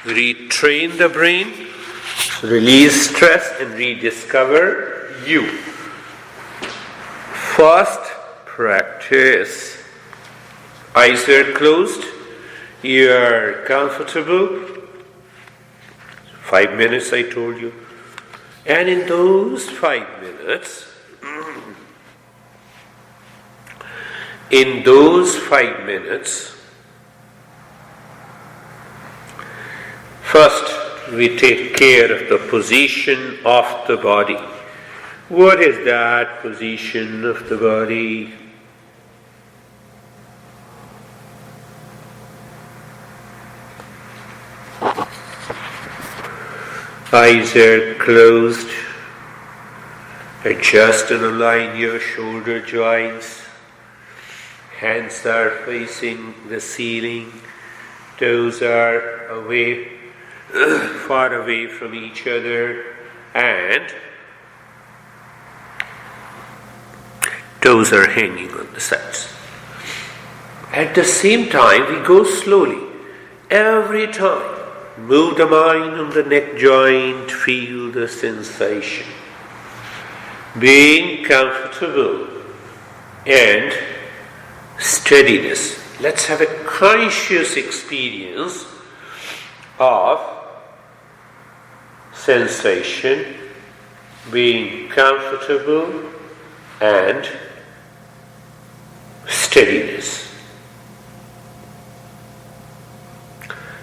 retrain the brain, release stress and rediscover you. First practice. Eyes are closed, you are comfortable. 5 minutes I told you. And in those 5 minutes, first we take care of the position of the body. What is that position of the body? Eyes are closed. Adjust and align your shoulder joints. Hands are facing the ceiling. Toes are away, far away from each other, and toes are hanging on the sides. At the same time, we go slowly. Every time, move the mind on the neck joint, feel the sensation. Being comfortable and steadiness. Let's have a conscious experience of sensation, being comfortable and steadiness.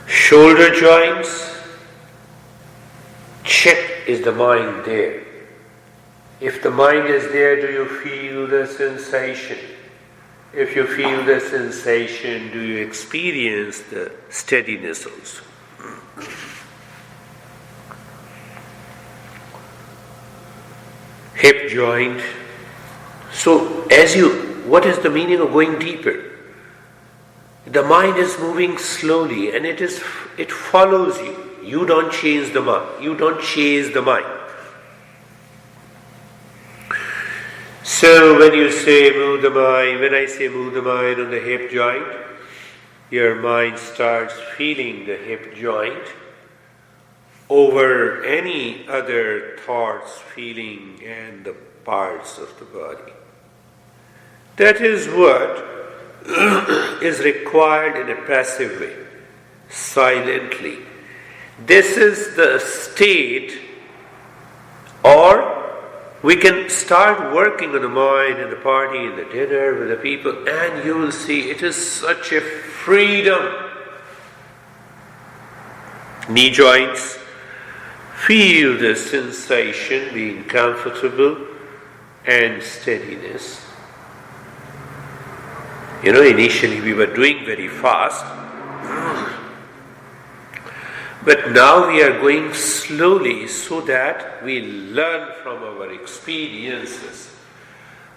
Shoulder joints, check, is the mind there? If the mind is there, do you feel the sensation? If you feel the sensation, do you experience the steadiness also? Hip joint. So, what is the meaning of going deeper? The mind is moving slowly and it follows you. You don't change the mind. You don't chase the mind. So when I say move the mind on the hip joint, your mind starts feeling the hip joint over any other thoughts, feeling and the parts of the body. That is what is required in a passive way, silently. This is the state, or we can start working on the mind and the party and the dinner with the people, and you will see it is such a freedom. Knee joints, feel the sensation, being comfortable and steadiness. Initially we were doing very fast, but now we are going slowly so that we learn from our experiences.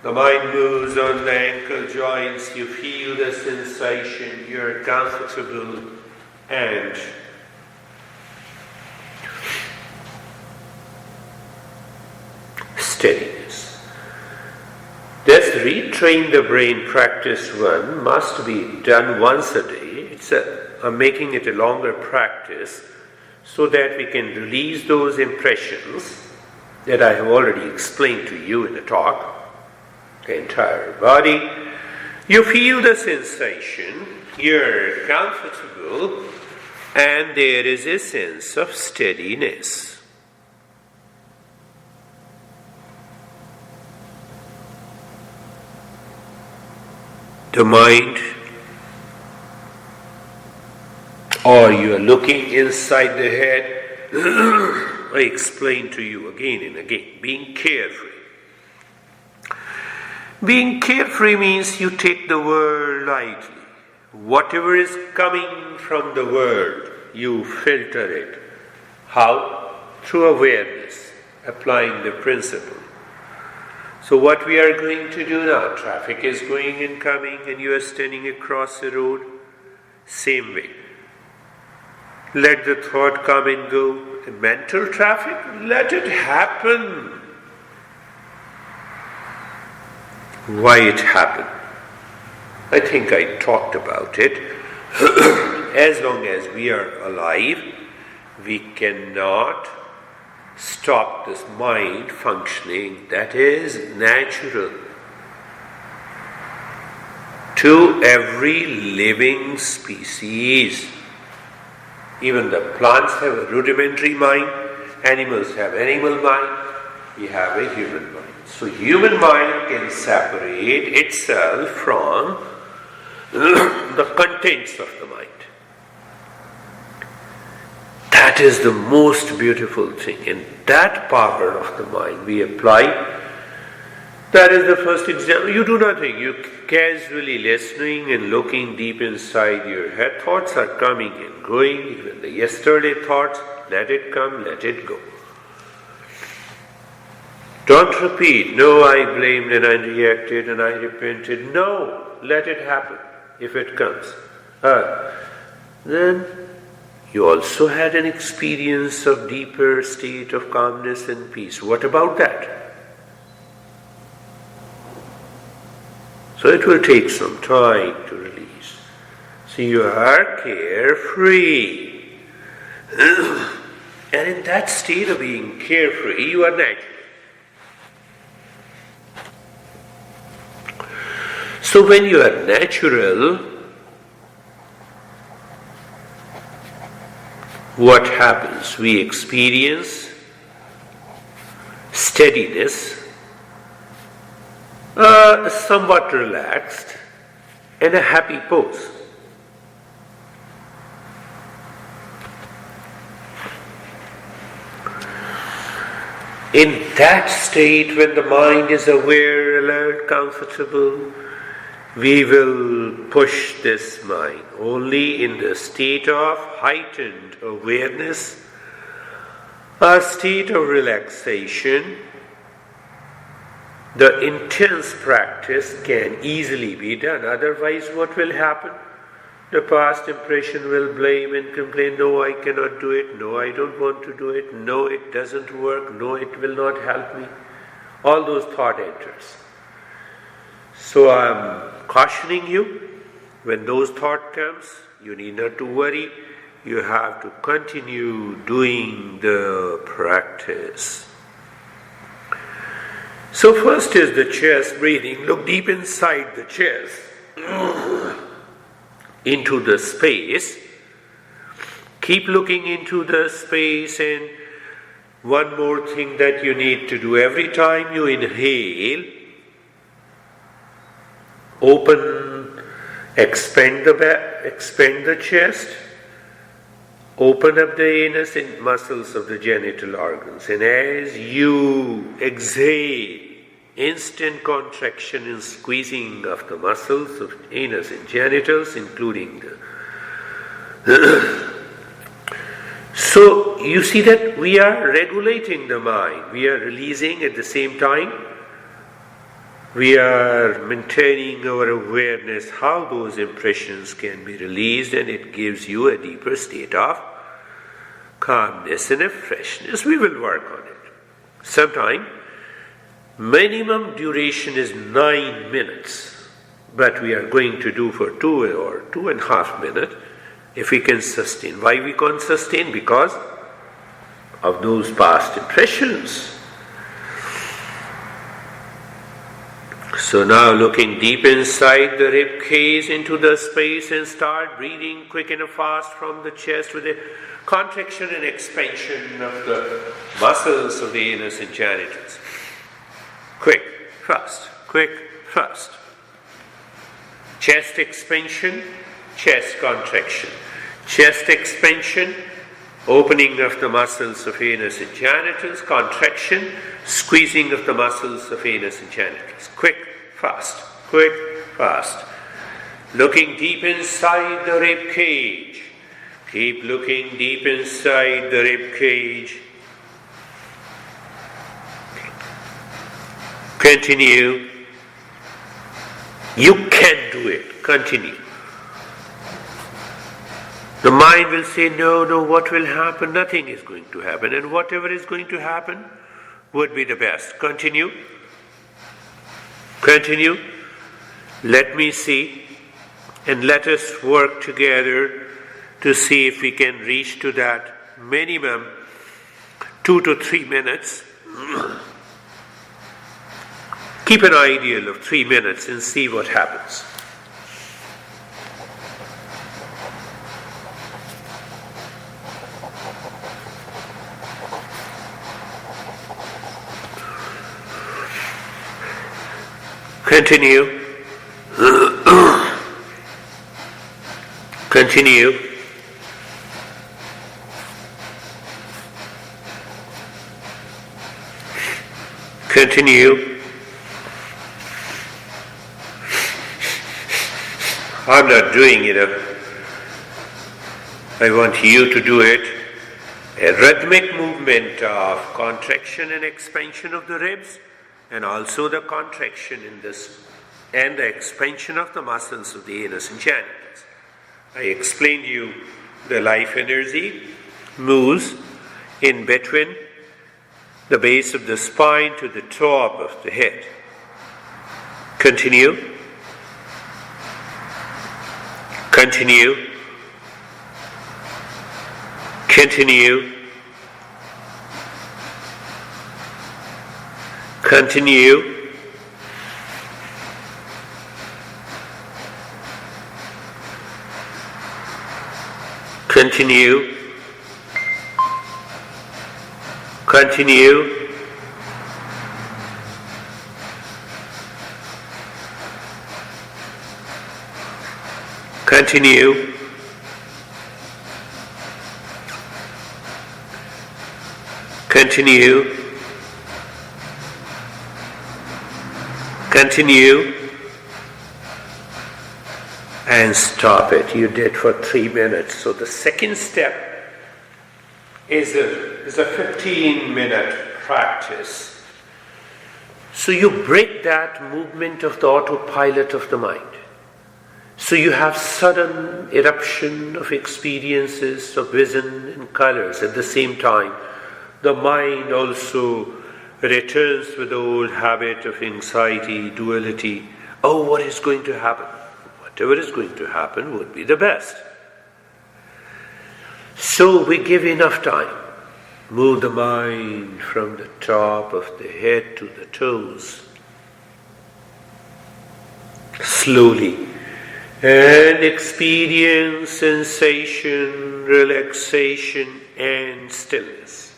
The mind moves on the ankle joints, you feel the sensation, you're comfortable and steadiness. This retrain the brain practice 1 must be done once a day. I'm making it a longer practice so that we can release those impressions that I have already explained to you in the talk. The entire body. You feel the sensation, you're comfortable, and there is a sense of steadiness. The mind, or you are looking inside the head. I explain to you again and again, being carefree. Being carefree means you take the world lightly. Whatever is coming from the world, you filter it. How? Through awareness, applying the principle. So what we are going to do now, traffic is going and coming and you are standing across the road, same way. Let the thought come and go. The mental traffic, let it happen. Why it happened? I think I talked about it. As long as we are alive, we cannot stop this mind functioning. That is natural to every living species. Even the plants have a rudimentary mind, animals have animal mind, we have a human mind. So human mind can separate itself from the contents of the mind. That is the most beautiful thing, and that power of the mind we apply. That is the first example. You do nothing, you casually listening and looking deep inside your head. Thoughts are coming and going, even the yesterday thoughts, let it come, let it go. Don't repeat, no, I blamed and I reacted and I repented. No, let it happen if it comes. Then you also had an experience of deeper state of calmness and peace. What about that? So it will take some time to release. So you are carefree. And in that state of being carefree, you are natural. So when you are natural, what happens? We experience steadiness, somewhat relaxed, and a happy pose. In that state, when the mind is aware, alert, comfortable, we will push this mind. Only in the state of heightened awareness, a state of relaxation, the intense practice can easily be done. Otherwise, what will happen? The past impression will blame and complain, no, I cannot do it, no, I don't want to do it, no, it doesn't work, no, it will not help me. All those thought enters. So I'm cautioning you, when those thought comes, you need not to worry, you have to continue doing the practice. So first is the chest breathing. Look deep inside the chest, into the space. Keep looking into the space, and one more thing that you need to do. Every time you inhale, expand the chest, open up the anus and muscles of the genital organs. And as you exhale, instant contraction and squeezing of the muscles of anus and genitals, including the... So you see that we are regulating the mind. We are releasing at the same time. We are maintaining our awareness how those impressions can be released, and it gives you a deeper state of calmness and a freshness. We will work on it. Sometime, minimum duration is 9 minutes, but we are going to do for 2 or 2.5 minutes if we can sustain. Why we can't sustain? Because of those past impressions. So now looking deep inside the rib cage into the space, and start breathing quick and fast from the chest with a contraction and expansion of the muscles of the anus and genitals. Quick, fast, quick, fast. Chest expansion, chest contraction. Chest expansion, opening of the muscles of anus and genitals, contraction, squeezing of the muscles of anus and genitals. Quick, fast, quick, fast. Looking deep inside the rib cage. Keep looking deep inside the rib cage. Continue. You can do it. Continue. The mind will say, no, what will happen? Nothing is going to happen. And whatever is going to happen would be the best. Continue. Continue. Let me see. And let us work together to see if we can reach to that minimum 2 to 3 minutes. Keep an ideal of 3 minutes and see what happens. Continue. Continue. Continue. I'm not doing it. I want you to do it. A rhythmic movement of contraction and expansion of the ribs, and also the contraction in this and the expansion of the muscles of the anus and genitals. I explained to you the life energy moves in between the base of the spine to the top of the head. Continue. Continue. Continue. Continue. Continue. Continue. Continue. Continue. Continue. And stop it. You did for 3 minutes. So the second step is a 15-minute practice. So you break that movement of the autopilot of the mind. So you have sudden eruption of experiences of vision and colors. At the same time, the mind also returns with the old habit of anxiety, duality. Oh, what is going to happen? Whatever is going to happen would be the best. So we give enough time. Move the mind from the top of the head to the toes. Slowly. And experience sensation, relaxation, and stillness.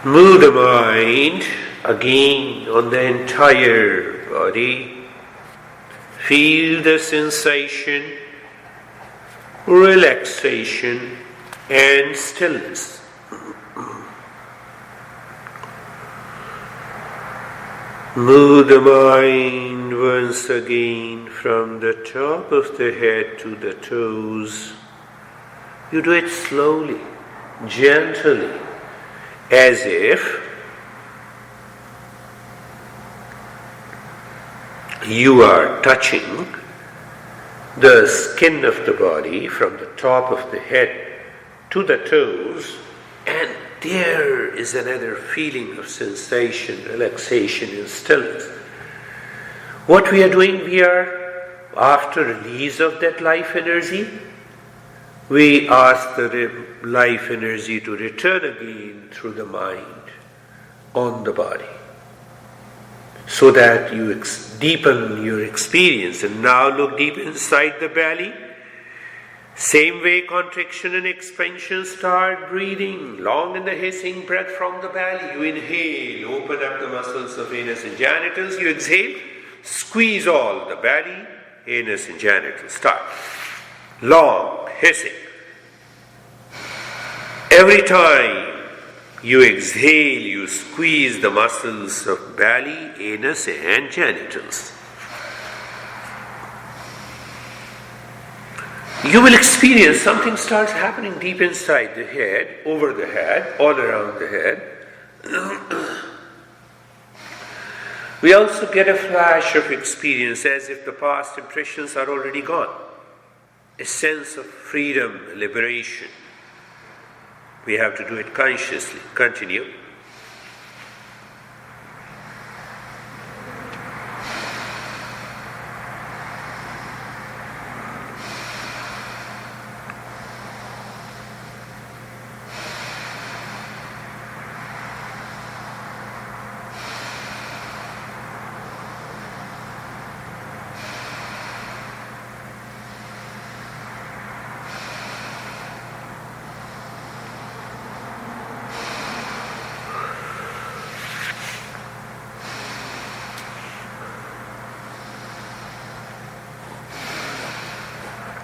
Move the mind again on the entire body. Feel the sensation, relaxation, and stillness. Move the mind once again from the top of the head to the toes. You do it slowly, gently, as if you are touching the skin of the body from the top of the head to the toes, and there is another feeling of sensation, relaxation, and stillness. What we are doing, we are, after release of that life energy, we ask the life energy to return again through the mind on the body, so that you deepen your experience. And now look deep inside the belly. Same way, contraction and expansion. Start breathing long in the hissing breath from the belly. You inhale, open up the muscles of anus and genitals. You exhale, squeeze all the belly, anus and genitals. Start. Long hissing. Every time you exhale, you squeeze the muscles of belly, anus and genitals. You will experience something starts happening deep inside the head, over the head, all around the head. We also get a flash of experience as if the past impressions are already gone. A sense of freedom, liberation. We have to do it consciously. Continue.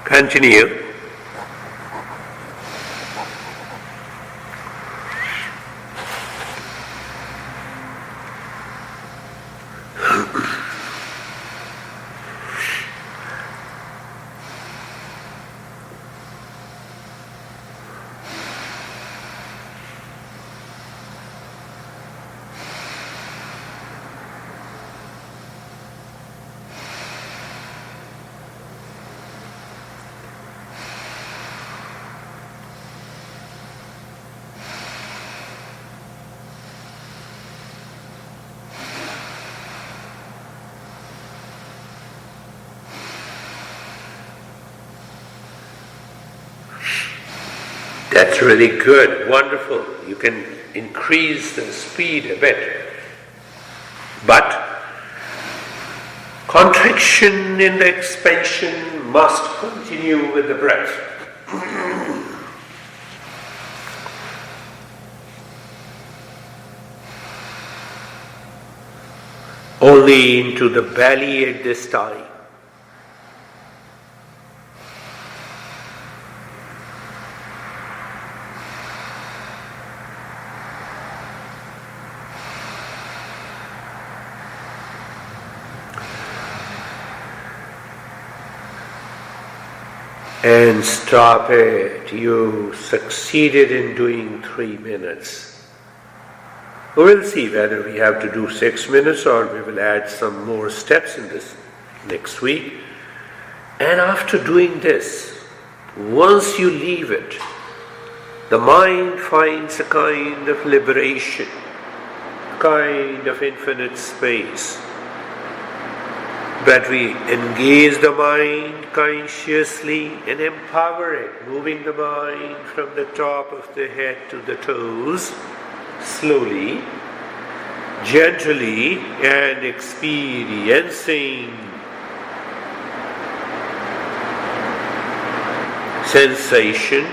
Continue. That's really good, wonderful. You can increase the speed a bit. But contraction and expansion must continue with the breath. Only into the belly at this time. And stop it. You succeeded in doing 3 minutes. We'll see whether we have to do 6 minutes or we will add some more steps in this next week. And after doing this, once you leave it, the mind finds a kind of liberation, a kind of infinite space. But we engage the mind consciously and empower it, moving the mind from the top of the head to the toes, slowly, gently, and experiencing sensation,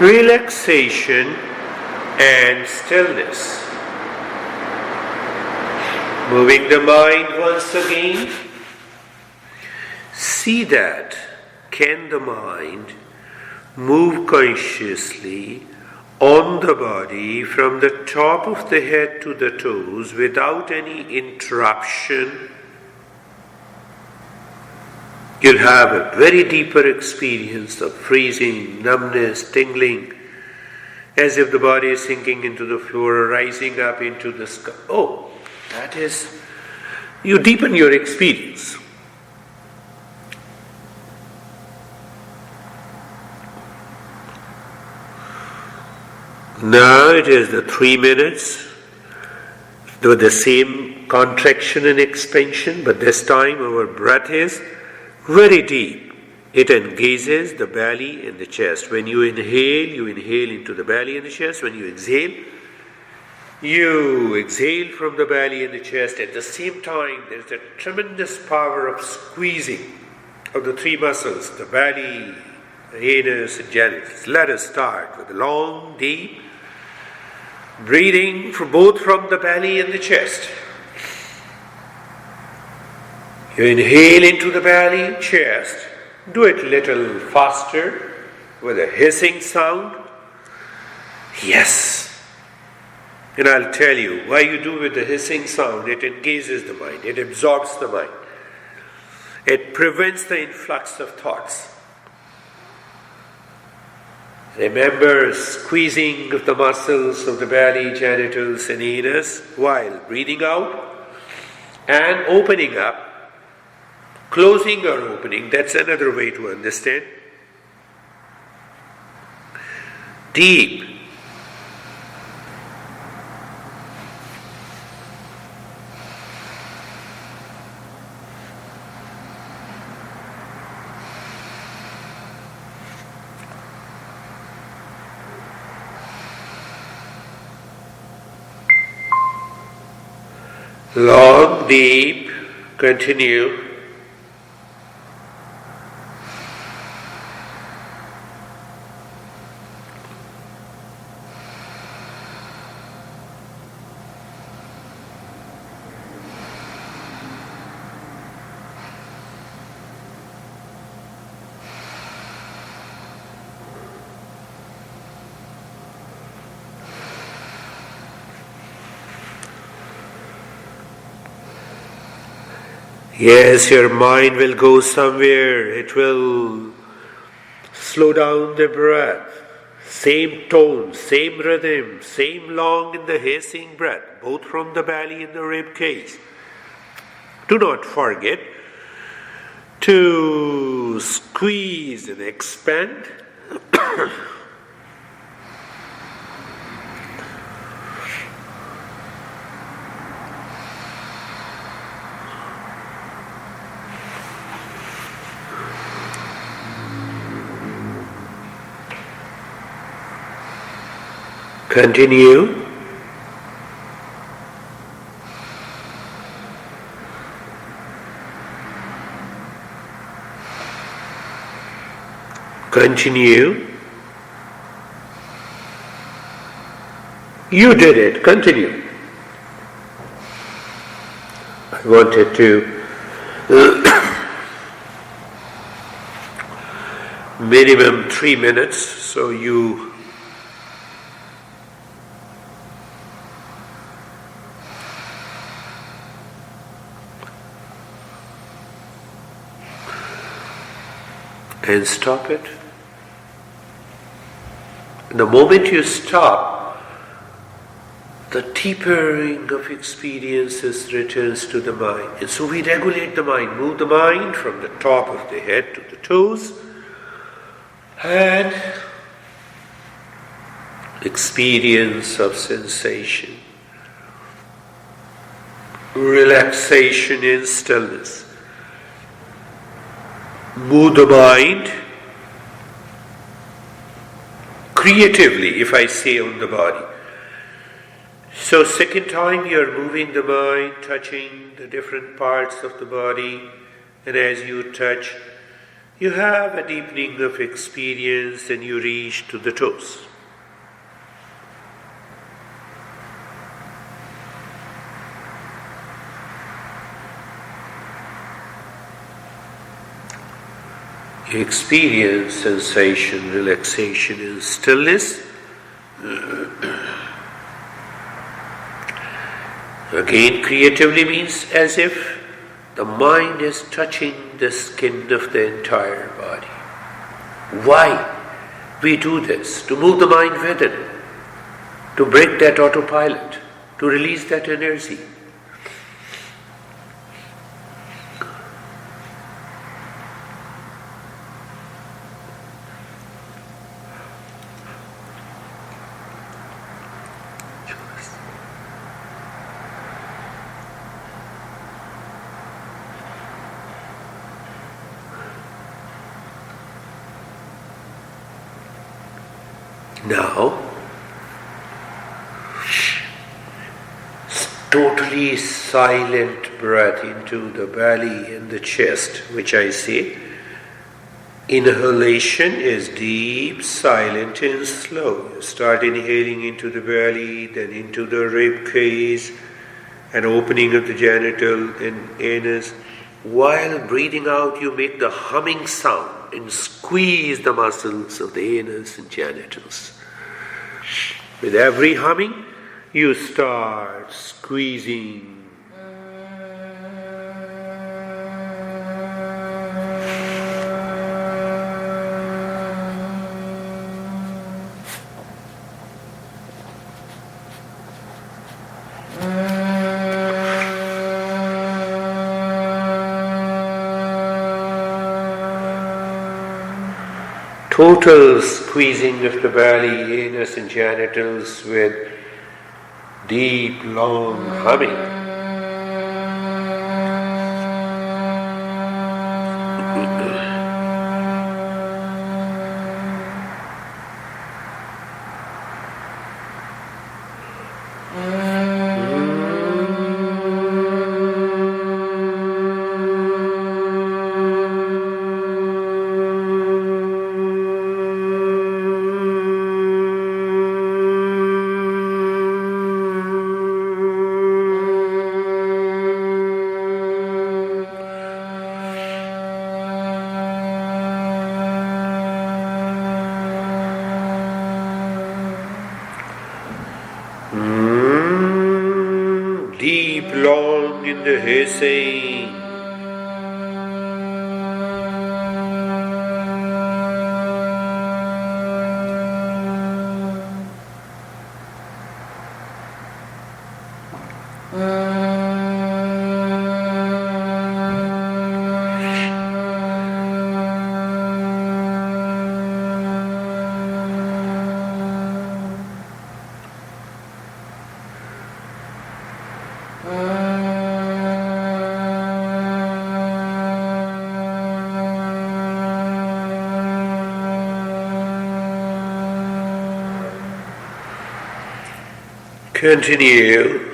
relaxation, and stillness. Moving the mind once again, see that can the mind move consciously on the body from the top of the head to the toes without any interruption. You'll have a very deeper experience of freezing, numbness, tingling, as if the body is sinking into the floor or rising up into the sky. Oh, that is, you deepen your experience. Now it is the 3 minutes with the same contraction and expansion, but this time our breath is very deep. It engages the belly and the chest. When you inhale into the belly and the chest. When you exhale from the belly and the chest. At the same time, there's a tremendous power of squeezing of the 3 muscles, the belly, the anus, and genitals. Let us start with a long, deep breathing both from the belly and the chest. You inhale into the belly, chest. Do it a little faster with a hissing sound. Yes. And I'll tell you why you do with the hissing sound. It engages the mind. It absorbs the mind. It prevents the influx of thoughts. Remember squeezing of the muscles of the belly, genitals, and anus while breathing out and opening up. Closing or opening, that's another way to understand. Deep. Long, deep, continue. Yes, your mind will go somewhere. It will slow down the breath. Same tone, same rhythm, same long in the hissing breath, both from the belly and the rib cage. Do not forget to squeeze and expand. Continue. Continue. You did it. Continue. I wanted to minimum 3 minutes, so you and stop it. The moment you stop, the deepening of experiences returns to the mind. And so we regulate the mind, move the mind from the top of the head to the toes, and experience of sensation, relaxation and stillness. Move the mind creatively, if I say, on the body. So second time you are moving the mind, touching the different parts of the body, and as you touch, you have a deepening of experience and you reach to the toes. You experience sensation, relaxation and stillness. Again, creatively means as if the mind is touching the skin of the entire body. Why we do this? To move the mind within, to break that autopilot, to release that energy. Now, totally silent breath into the belly and the chest, which I say, inhalation is deep, silent and slow. You start inhaling into the belly, then into the rib cage, and opening of the genital and anus. While breathing out, you make the humming sound and squeeze the muscles of the anus and genitals. With every humming, you start squeezing. Total squeezing of the belly, anus and genitals with deep, long humming. Deep, long in the hissing, Continue.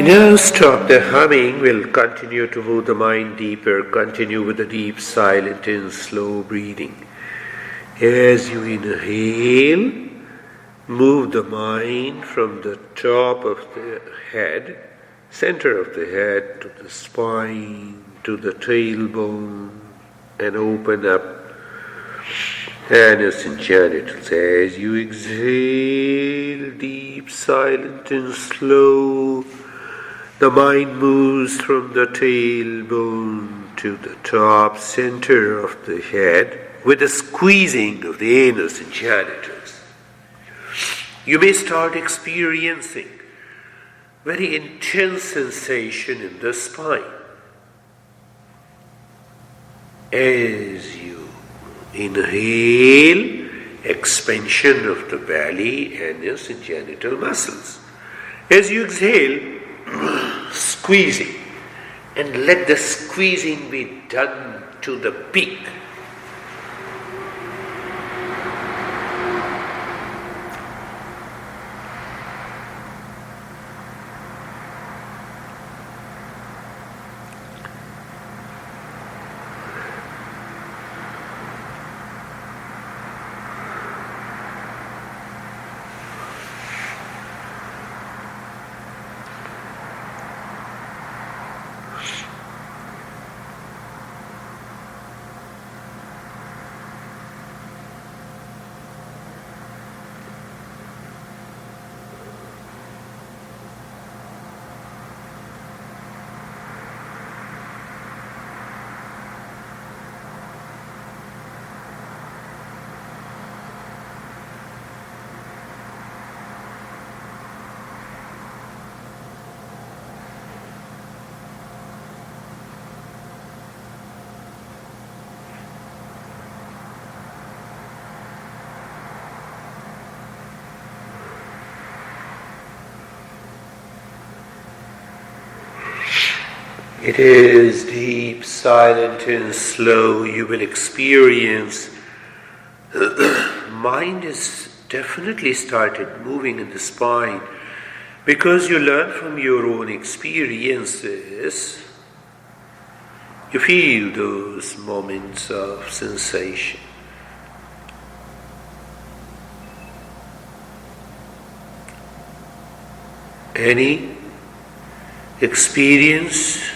Now stop the humming. We'll continue to move the mind deeper. Continue with the deep, silent and slow breathing. As you inhale, move the mind from the top of the head, center of the head, to the spine, to the tailbone, and open up anus and genitals. As you exhale, deep, silent and slow, the mind moves from the tailbone to the top center of the head with a squeezing of the anus and genitals. You may start experiencing very intense sensation in the spine. As you inhale, expansion of the belly, anus and genital muscles. As you exhale, squeezing, and let the squeezing be done to the peak. It is deep, silent and slow. You will experience mind is definitely started moving in the spine because you learn from your own experiences. You feel those moments of sensation. Any experience?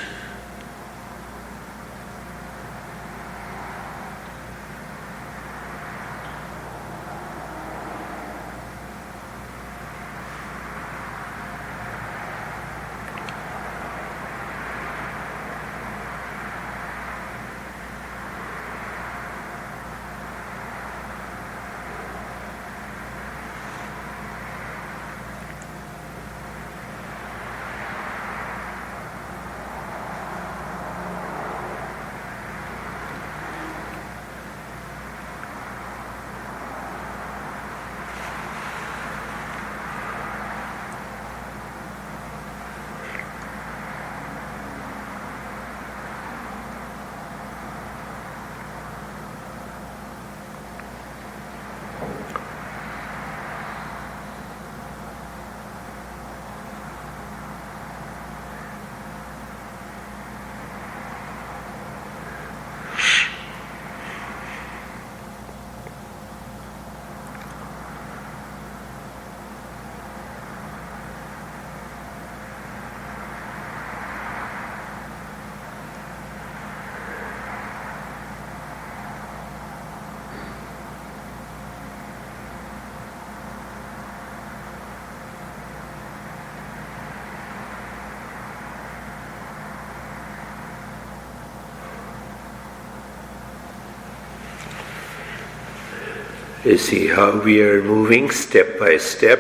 You see how we are moving step by step,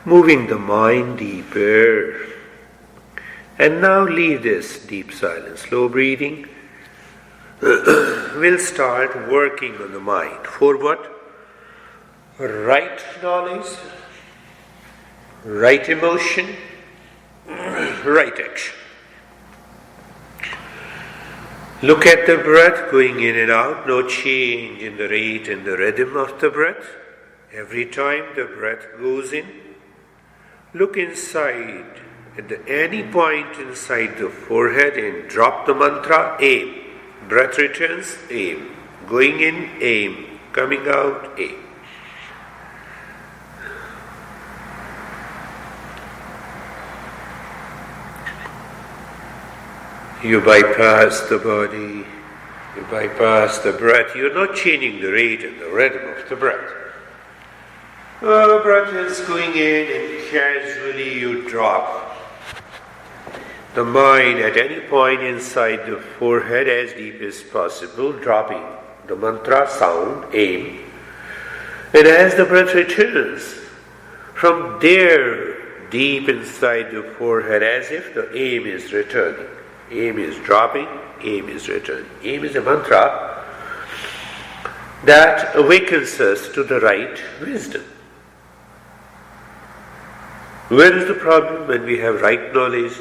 moving the mind deeper. And now leave this deep silence, slow breathing. We'll start working on the mind. For what? Right knowledge, right emotion, right action. Look at the breath going in and out, no change in the rate and the rhythm of the breath. Every time the breath goes in, look inside at any point inside the forehead and drop the mantra, aim. Breath returns, aim. Going in, aim. Coming out, aim. You bypass the body, you bypass the breath. You're not changing the rate and the rhythm of the breath. The breath is going in and casually you drop the mind at any point inside the forehead as deep as possible, dropping the mantra sound, aim. And as the breath returns, from there, deep inside the forehead, as if the aim is returning. Aim is dropping, aim is returning. Aim is a mantra that awakens us to the right wisdom. Where is the problem when we have right knowledge,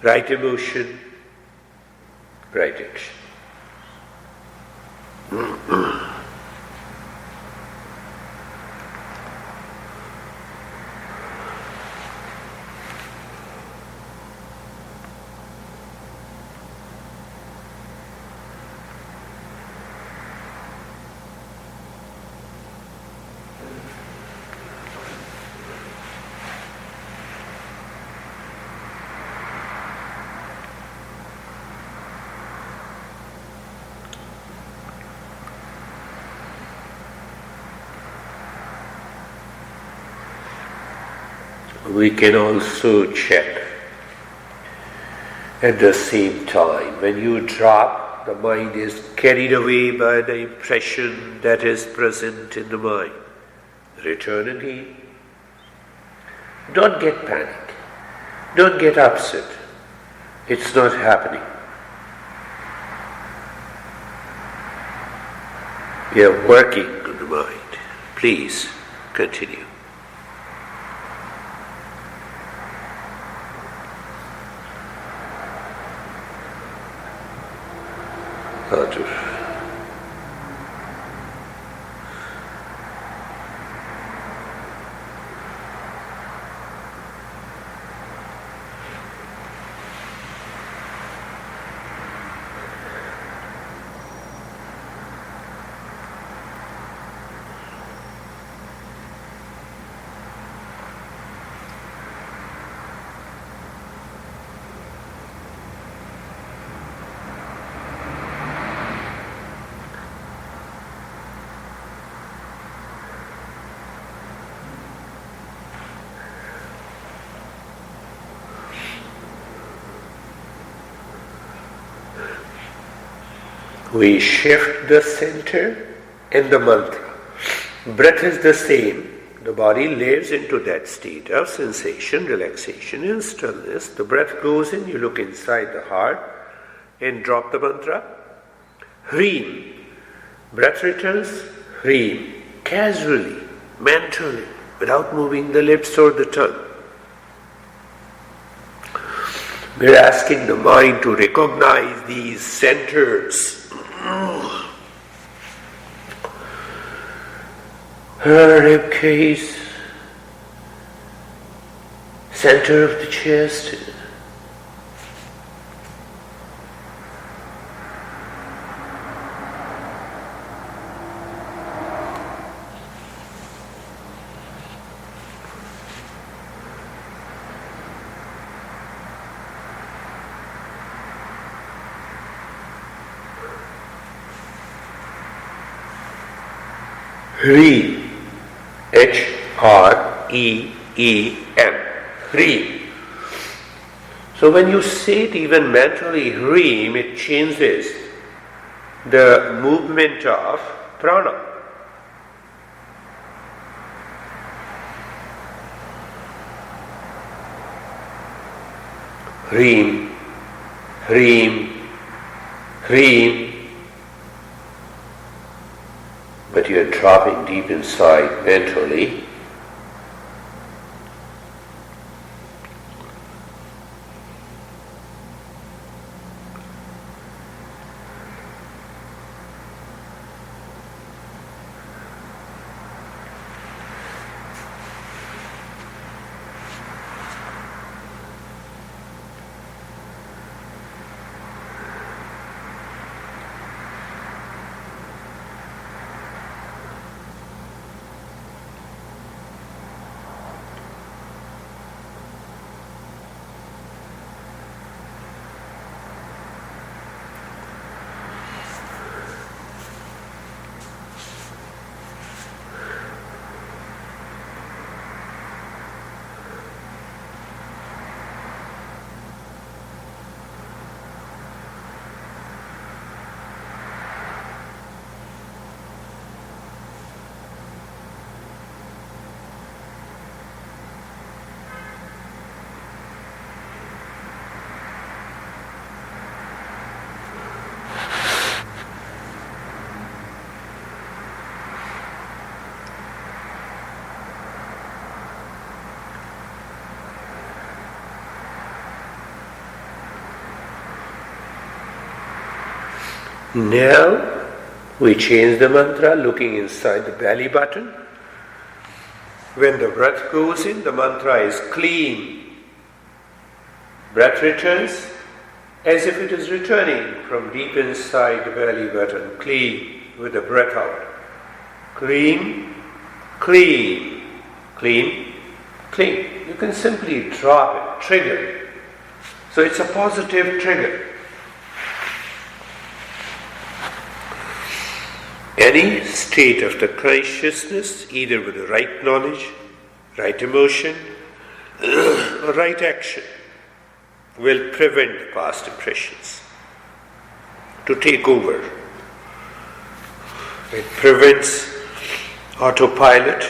right emotion, right action? We can also check at the same time. When you drop, the mind is carried away by the impression that is present in the mind. Return and heal. Don't get panic. Don't get upset. It's not happening. We are working on the mind. Please continue. We shift the center and the mantra. Breath is the same. The body lives into that state of sensation, relaxation and stillness. The breath goes in, you look inside the heart and drop the mantra. Hreem. Breath returns, hreem. Casually, mentally, without moving the lips or the tongue. We're asking the mind to recognize these centers. Her rib cage, center of the chest. Hreem. H-R-E-E-M. Hreem. So when you say it even mentally, hreem, it changes the movement of prana. Hreem, Hreem, Hreem. But you're dropping deep inside mentally. Now we change the mantra looking inside the belly button. When the breath goes in, the mantra is clean. Breath returns as if it is returning from deep inside the belly button, clean, with the breath out. Clean, clean, clean, clean. You can simply drop it, trigger it. So it's a positive trigger. Any state of the consciousness, either with the right knowledge, right emotion, or right action, will prevent the past impressions to take over. It prevents autopilot.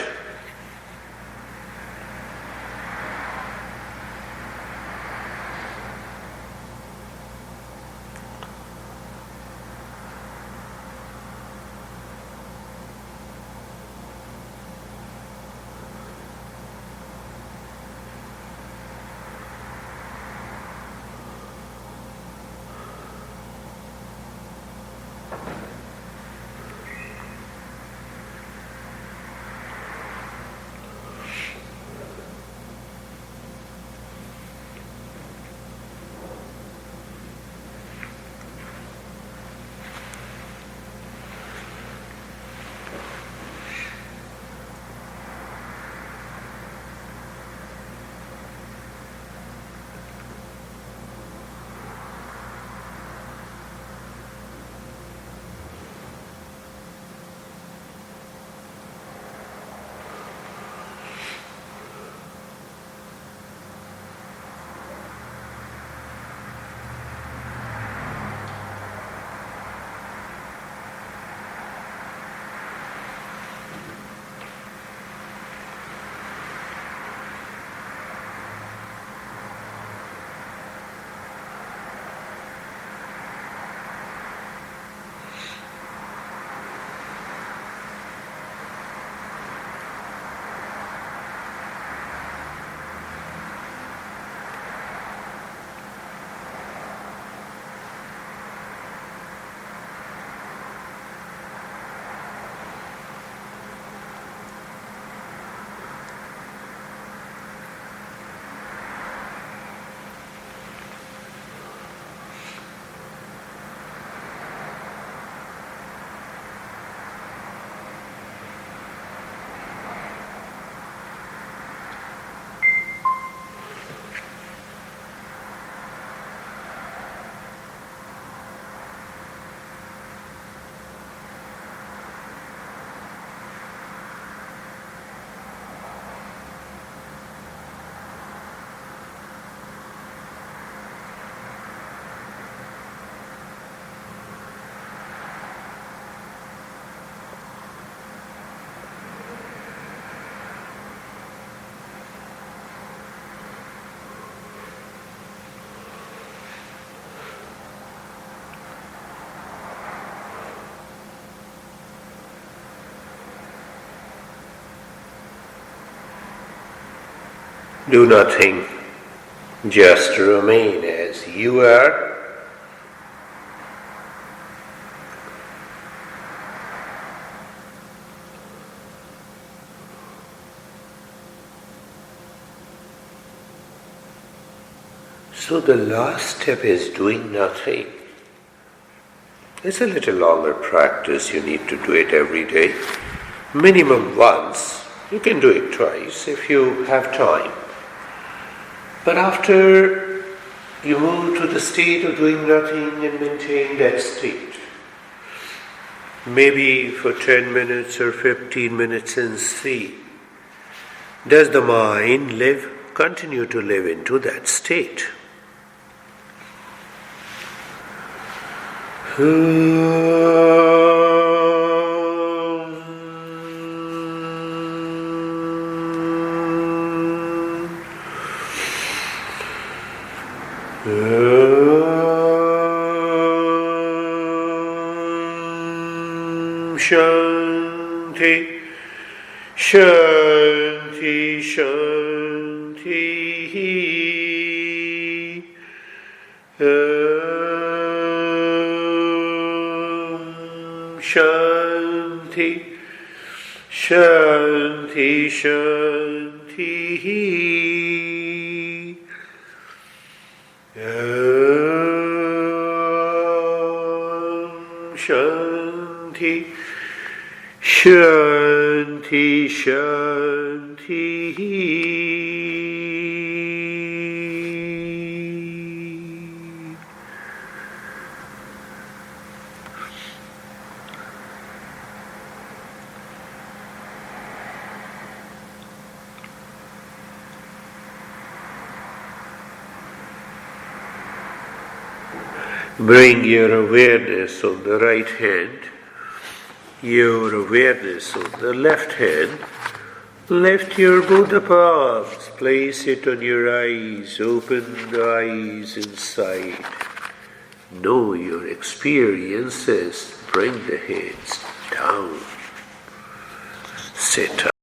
Do nothing, just remain as you are. So the last step is doing nothing. It's a little longer practice. You need to do it every day. Minimum once. You can do it twice if you have time. But after you move to the state of doing nothing and maintain that state, maybe for 10 minutes or 15 minutes, and see, does the mind continue to live into that state? Shanti, Shanti, Shanti. Shanti, Shanti, Shanti. Shanti, Shanti, Shanti. Bring your awareness on the right hand, your awareness on the left hand. Lift your Buddha palms, place it on your eyes, open the eyes inside. Know your experiences, bring the hands down. Sit up.